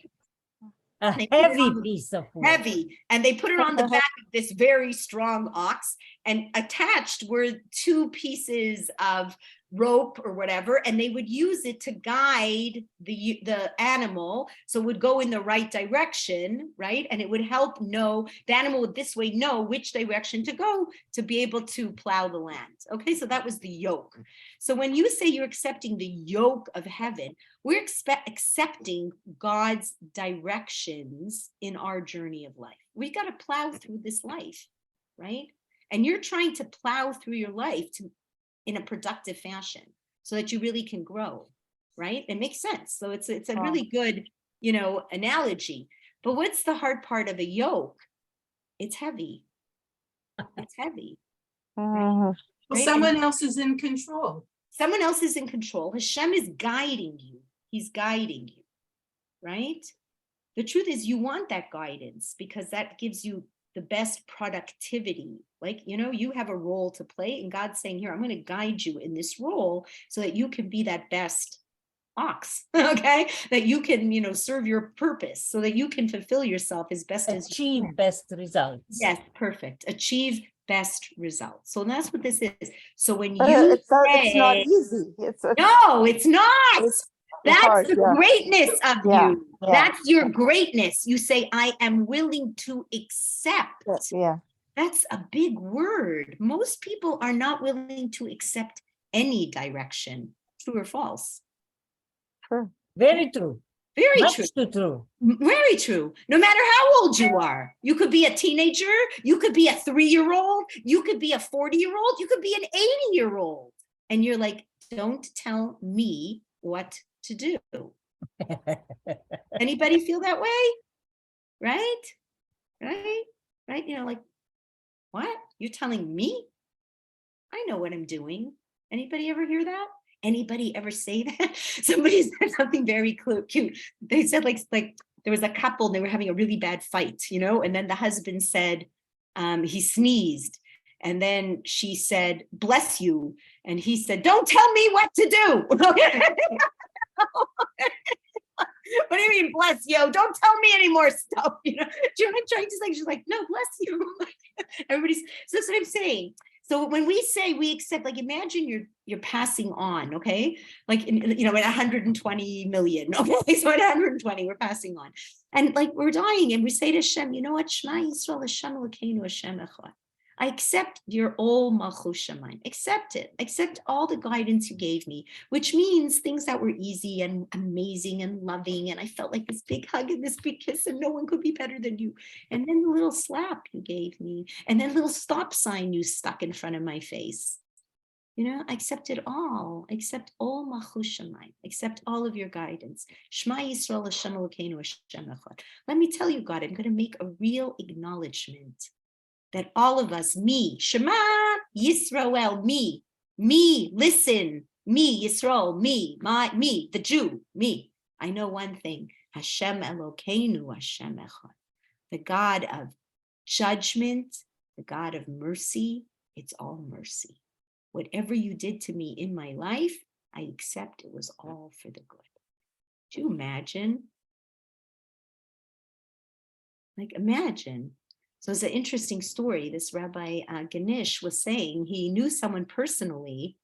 They put it heavy on the- piece of wood. Heavy, and they put it on the back of this very strong ox, and attached were 2 pieces of rope or whatever, and they would use it to guide the animal, so it would go in the right direction, right? And it would help the animal would this way know which direction to go to be able to plow the land. Okay, so that was the yoke. So when you say you're accepting the yoke of heaven, we're accepting God's directions in our journey of life. We got to plow through this life, right? And you're trying to plow through your life in a productive fashion so that you really can grow, right? It makes sense. So it's a really good, analogy. But what's the hard part of a yoke? It's heavy. It's heavy. Mhm. Right? Someone else is in control. Someone else is in control. Hashem is guiding you. He's guiding you, right? The truth is you want that guidance because that gives you the best productivity. Like, you have a role to play, and God's saying, here, I'm going to guide you in this role so that you can be that best ox, okay? That you can, serve your purpose so that you can fulfill yourself as best as you Achieve can. best results. Yes, perfect. Achieve best results. So that's what this is. So when But you it's not say, easy. no, it's not. It's That's hard, the yeah. greatness of Yeah, you. yeah. That's your greatness. You say, I am willing to accept. Yeah. That's a big word. Most people are not willing to accept any direction. True or false? True. Very true. Very Much true. too true. Very true. No matter how old you are, you could be a teenager, you could be a 3-year-old, you could be a 40-year-old, you could be an 80-year-old. And you're like, don't tell me what to do. Anybody feel that way? Right? Right? Like, what? You're telling me? I know what I'm doing. Anybody ever hear that? Anybody ever say that? Somebody said something very cute. They said like there was a couple and they were having a really bad fight, and then the husband said, he sneezed. And then she said, bless you. And he said, don't tell me what to do. What do you mean, bless you? Don't tell me any more stuff. Do you know what I'm trying to say? She's like, no, bless you. So that's what I'm saying. So when we say we accept, like, imagine you're passing on, okay? Like, at 120 million, okay? So at 120, we're passing on. And like, we're dying and we say to Hashem, you know what? Shema Yisrael Hashem Elokeinu Hashem Echad. I accept your Ol Malchus Shamayim. Accept it. Accept all the guidance you gave me, which means things that were easy and amazing and loving. And I felt like this big hug and this big kiss, and no one could be better than you. And then the little slap you gave me, and then little stop sign you stuck in front of my face. I accept it all. I accept Ol Malchus Shamayim. Accept all of your guidance. Shema Yisrael Hashem Elokeinu Hashem Echad. Let me tell you, God, I'm going to make a real acknowledgement that all of us, me, Shema Yisrael, me, listen, me, Yisrael, me, the Jew, me. I know one thing, Hashem Elokeinu Hashem Echad, the God of judgment, the God of mercy, it's all mercy. Whatever you did to me in my life, I accept it was all for the good. Do you imagine? Like, imagine. So it's an interesting story. This Rabbi Ganesh was saying he knew someone personally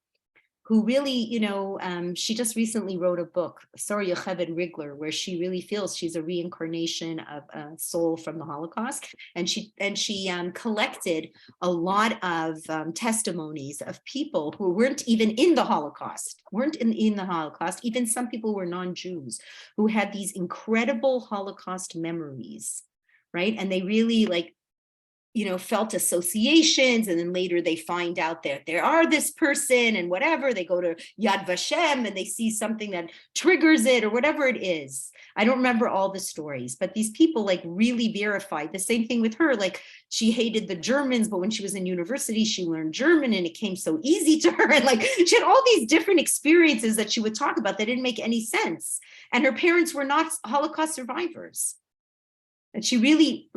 who really, she just recently wrote a book, Sora Yocheved Rigler, where she really feels she's a reincarnation of a soul from the Holocaust. And she collected a lot of testimonies of people who weren't even in the Holocaust, even some people who were non-Jews, who had these incredible Holocaust memories, right? And they really felt associations, and then later they find out that there are this person and whatever, they go to Yad Vashem and they see something that triggers it or whatever it is. I don't remember all the stories, but these people really verified the same thing with her. Like, she hated the Germans, but when she was in university, she learned German and it came so easy to her. And she had all these different experiences that she would talk about that didn't make any sense. And her parents were not Holocaust survivors. And she really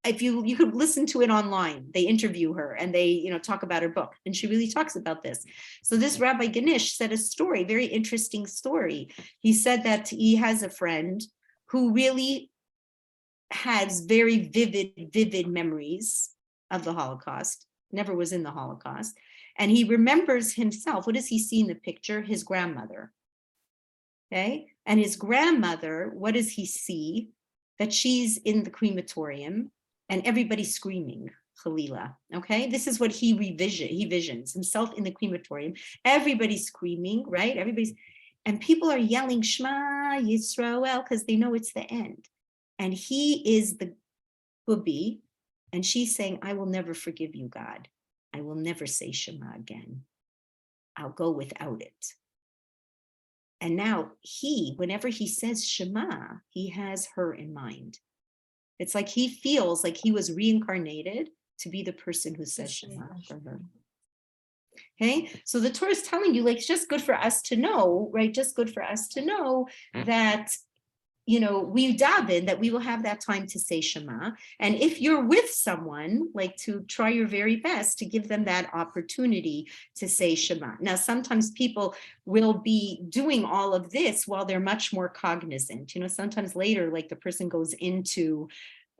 if you could listen to it online, they interview her and they, talk about her book, and she really talks about this. So this Rabbi Ganesh said a story, very interesting story. He said that he has a friend who really has very vivid memories of the Holocaust, never was in the Holocaust. And he remembers himself. What does he see in the picture? His grandmother. Okay. And his grandmother, what does he see? That she's in the crematorium and everybody's screaming, Khalila. Okay, this is what he visions himself in the crematorium. Everybody's screaming, right? And people are yelling Shema Yisrael because they know it's the end. And he is the Bubi, and she's saying, I will never forgive you, God. I will never say Shema again. I'll go without it. And now whenever he says Shema, he has her in mind. It's like he feels like he was reincarnated to be the person who says Shema for her. Okay, so the Torah is telling you, it's just good for us to know, right? Just good for us to know that, we daven, that we will have that time to say Shema. And if you're with someone, to try your very best to give them that opportunity to say Shema. Now, sometimes people will be doing all of this while they're much more cognizant. Sometimes later, the person goes into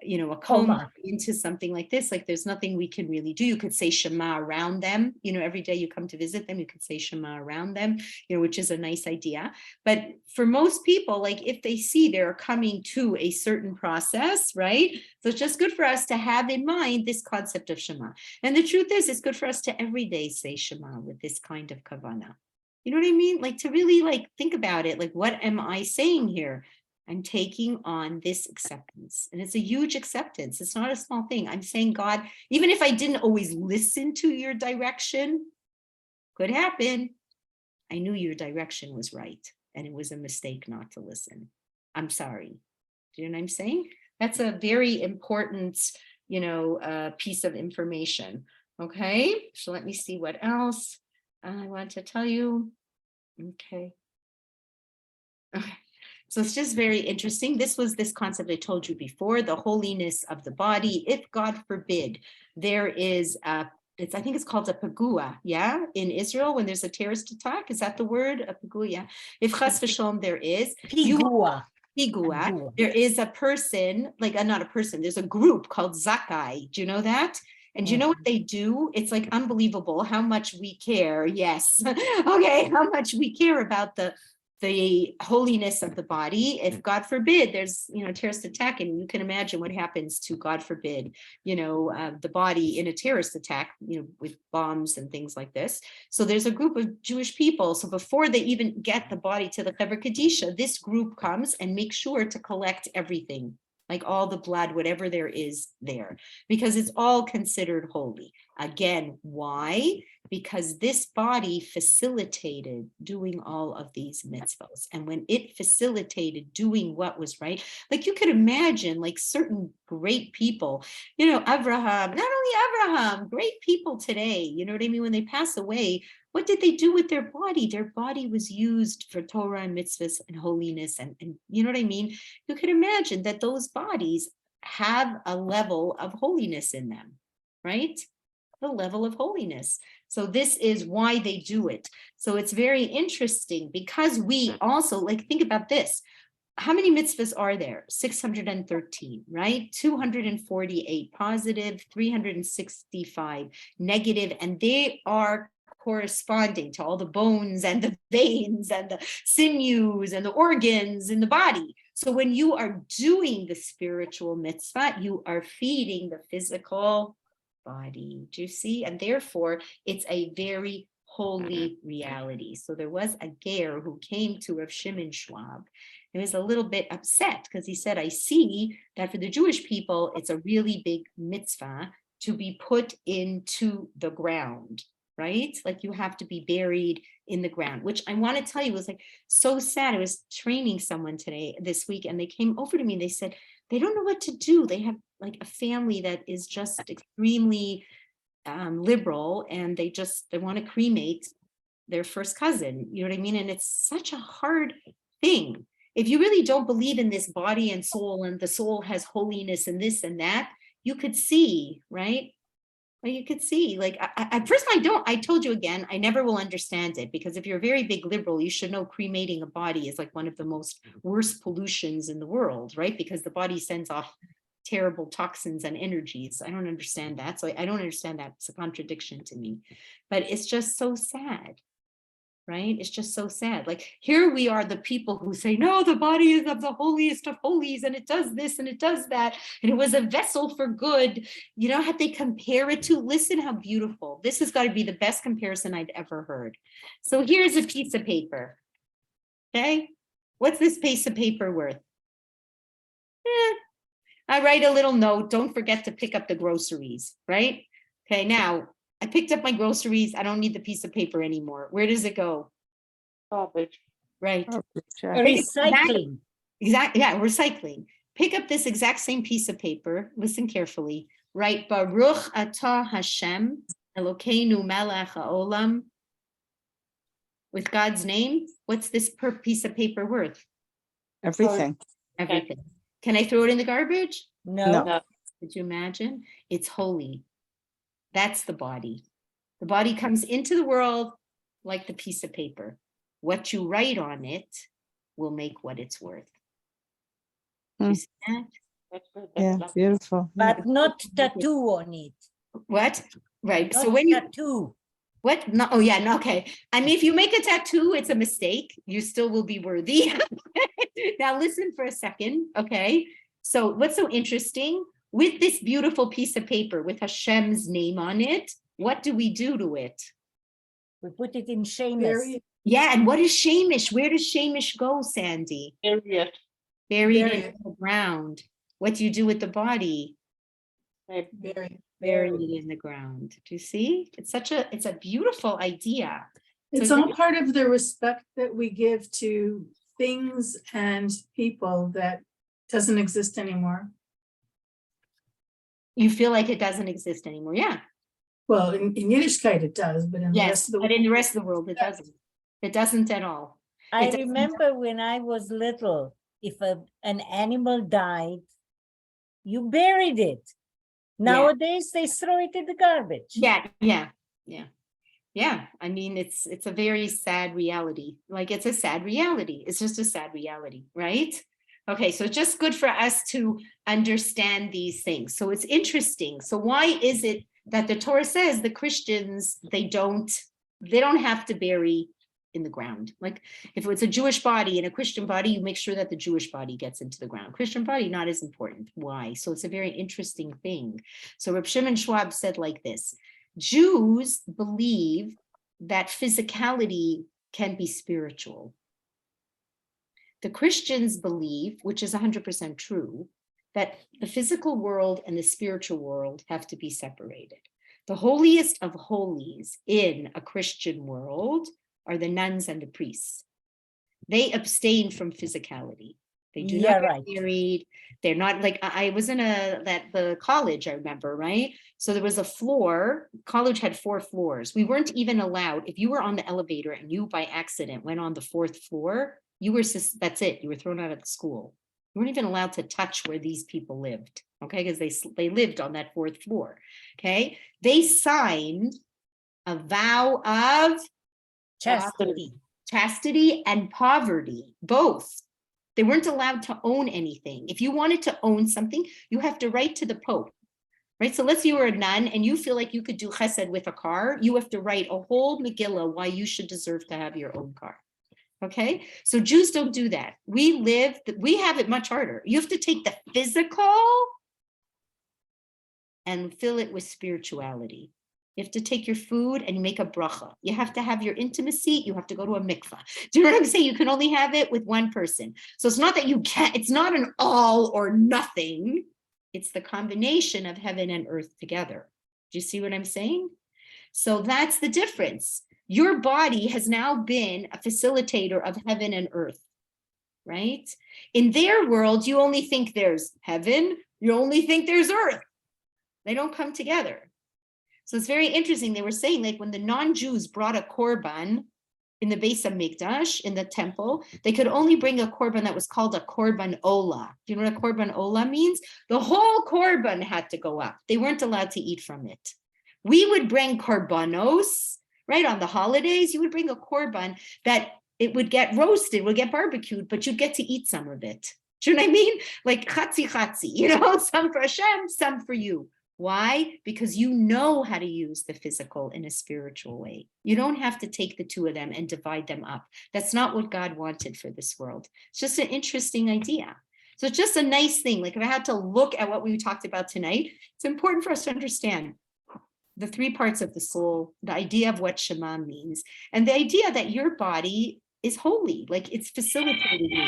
a coma, into something like this, there's nothing we can really do. You could say Shema around them, every day you come to visit them, you could say Shema around them, which is a nice idea. But for most people, if they see they're coming to a certain process, right? So it's just good for us to have in mind this concept of Shema. And the truth is, it's good for us to every day say Shema with this kind of kavanah. You know what I mean? To really think about it. What am I saying here? I'm taking on this acceptance. And it's a huge acceptance. It's not a small thing. I'm saying, God, even if I didn't always listen to your direction, could happen. I knew your direction was right. And it was a mistake not to listen. I'm sorry. Do you know what I'm saying? That's a very important, piece of information. Okay. So let me see what else I want to tell you. Okay. So it's just very interesting. This was this concept I told you before, the holiness of the body. If God forbid, there is I think it's called a pagua, yeah, in Israel when there's a terrorist attack. Is that the word? A pagua, yeah. If chas v'shalom there is Pigua. There is a person, not a person, there's a group called Zakai. Do you know that? And you know what they do? It's unbelievable how much we care. Yes. Okay. How much we care about the holiness of the body. If God forbid there's terrorist attack, and you can imagine what happens to, God forbid, the body in a terrorist attack, with bombs and things like this. So there's a group of Jewish people. So before they even get the body to the Chevra Kadisha, this group comes and makes sure to collect everything, all the blood, whatever there is there, because it's all considered holy. Again, why? because this body facilitated doing all of these mitzvahs. And when it facilitated doing what was right, like you could imagine like certain great people, you know, Abraham, not only Abraham, great people today, you know what I mean? When they pass away, what did they do with their body? Their body was used for Torah and mitzvahs and holiness. And you know what I mean? You could imagine that those bodies have a level of holiness in them, right? The level of holiness. So this is why they do it. So it's very interesting because we also, like, think about this. How many mitzvahs are there? 613, right? 248 positive, 365 negative, and they are corresponding to all the bones and the veins and the sinews and the organs in the body. So when you are doing the spiritual mitzvah, you are feeding the physical body. Do you see? And therefore, it's a very holy reality. So there was a Gail who came to Rav Shimon Schwab. He was a little bit upset because he said, I see that for the Jewish people, it's a really big mitzvah to be put into the ground, right? Like you have to be buried in the ground, which I want to tell you was like so sad. I was training someone this week, and they came over to me and they said, they don't know what to do. They have like a family that is just extremely liberal, and they want to cremate their first cousin. You know what I mean? And it's such a hard thing. If you really don't believe in this body and soul, and the soul has holiness and this and that, you could see, right? Well, you could see, like, at first I told you again, I never will understand it, because if you're a very big liberal, you should know cremating a body is like one of the most worst pollutions in the world, right? Because the body sends off terrible toxins and energies. I don't understand that. So I don't understand that. It's a contradiction to me, but it's just so sad, right? It's just so sad. Like here we are, the people who say, no, the body is of the holiest of holies, and it does this and it does that, and it was a vessel for good. You know how they compare it to? Listen how beautiful. This has got to be the best comparison I've ever heard. So here's a piece of paper. Okay. What's this piece of paper worth? I write a little note. Don't forget to pick up the groceries, right? Okay, now I picked up my groceries. I don't need the piece of paper anymore. Where does it go? Garbage. Right. Recycling. Exactly. Yeah, recycling. Pick up this exact same piece of paper. Listen carefully. Write Baruch Atah Hashem Elokeinu Melech HaOlam. With God's name, what's this per piece of paper worth? Everything. Everything. Can I throw it in the garbage? No. No. Could you imagine? It's holy. That's the body. The body comes into the world like the piece of paper. What you write on it will make what it's worth. Do you see that? That's good. Yeah, That's beautiful. Yeah. But not tattoo on it. What? Right. So Not when you tattoo. what? No, oh yeah, no, okay. I mean, if you make a tattoo, it's a mistake. You still will be worthy. Now listen for a second. Okay. So what's so interesting with this beautiful piece of paper with Hashem's name on it? What do we do to it? We put it in Seamus. Bury Yeah, and what is Shamish? Where does Shamish go, Sandy? period. Buried Bury in it. the ground. What do you do with the body? Very. Buried in the ground. Do you see? It's a beautiful idea. It's So all part of the respect that we give to things and people that doesn't exist anymore. you feel like it doesn't exist anymore. Yeah. Well, in Yiddishkeit it does, but in the rest Yes, of the but in the rest of the world, it doesn't. It doesn't at all. I It doesn't- remember when I was little, if an animal died, you buried it. Nowadays, they throw it in the garbage. Yeah. I mean, it's a very sad reality. Like it's a sad reality. It's just a sad reality, right? Okay, so just good for us to understand these things. So it's interesting. So why is it that the Torah says the Christians, they don't have to bury in the ground? Like if it's a Jewish body and a Christian body, you make sure that the Jewish body gets into the ground. Christian body, not as important. Why? So it's a very interesting thing. So Reb Shimon Schwab said like this: Jews believe that physicality can be spiritual. The Christians believe, which is 100% true, that the physical world and the spiritual world have to be separated. The holiest of holies in a Christian world are the nuns and the priests. They abstain from physicality. They do Yeah, not get right. married. They're not like, I was in the college, I remember, right? So there was a floor, college had 4 floors. We weren't even allowed, if you were on the elevator and you by accident went on the 4th floor, that's it, you were thrown out of the school. You weren't even allowed to touch where these people lived, okay? Because they lived on that 4th floor, okay? They signed a vow of chastity and poverty, both. They weren't allowed to own anything. If you wanted to own something, you have to write to the Pope, right? So let's say you were a nun and you feel like you could do chesed with a car, you have to write a whole Megillah why you should deserve to have your own car. Okay, so Jews don't do that. We have it much harder. You have to take the physical and fill it with spirituality. You have to take your food and you make a bracha. You have to have your intimacy. You have to go to a mikvah. Do you know what I'm saying? You can only have it with one person. So it's not that you can't, it's not an all or nothing. It's the combination of heaven and earth together. Do you see what I'm saying? So that's the difference. Your body has now been a facilitator of heaven and earth, right? In their world, you only think there's heaven. You only think there's earth. They don't come together. So it's very interesting. They were saying like when the non-Jews brought a korban in the Beis HaMikdash, in the temple, they could only bring a korban that was called a korban olah. Do you know what a korban olah means? The whole korban had to go up. They weren't allowed to eat from it. We would bring korbanos, right? On the holidays, you would bring a korban that it would get roasted, would get barbecued, but you'd get to eat some of it. Do you know what I mean? Like chatzi, you know, some for Hashem, some for you. Why? Because you know how to use the physical in a spiritual way. You don't have to take the two of them and divide them up. That's not what God wanted for this world. It's just an interesting idea. So it's just a nice thing. Like if I had to look at what we talked about tonight, it's important for us to understand the 3 parts of the soul, the idea of what Shema means, and the idea that your body is holy, like it's facilitating you.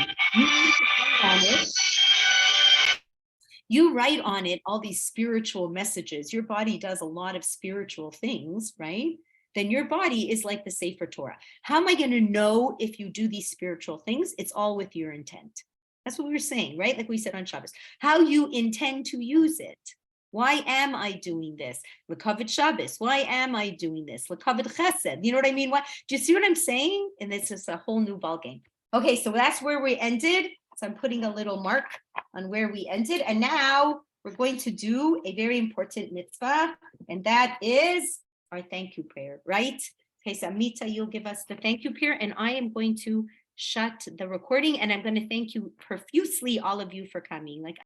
You write on it all these spiritual messages. Your body does a lot of spiritual things, right? Then your body is like the Sefer Torah. How am I going to know if you do these spiritual things? It's all with your intent. That's what we were saying, right? Like we said on Shabbos, how you intend to use it. Why am I doing this? L'kavod Shabbos. Why am I doing this? L'kavod Chesed. You know what I mean? What? Do you see what I'm saying? And this is a whole new ballgame. Okay, so that's where we ended. So I'm putting a little mark on where we ended. And now we're going to do a very important mitzvah, and that is our thank you prayer, right? Okay, so Amita, you'll give us the thank you prayer, and I am going to shut the recording, and I'm going to thank you profusely, all of you, for coming. Like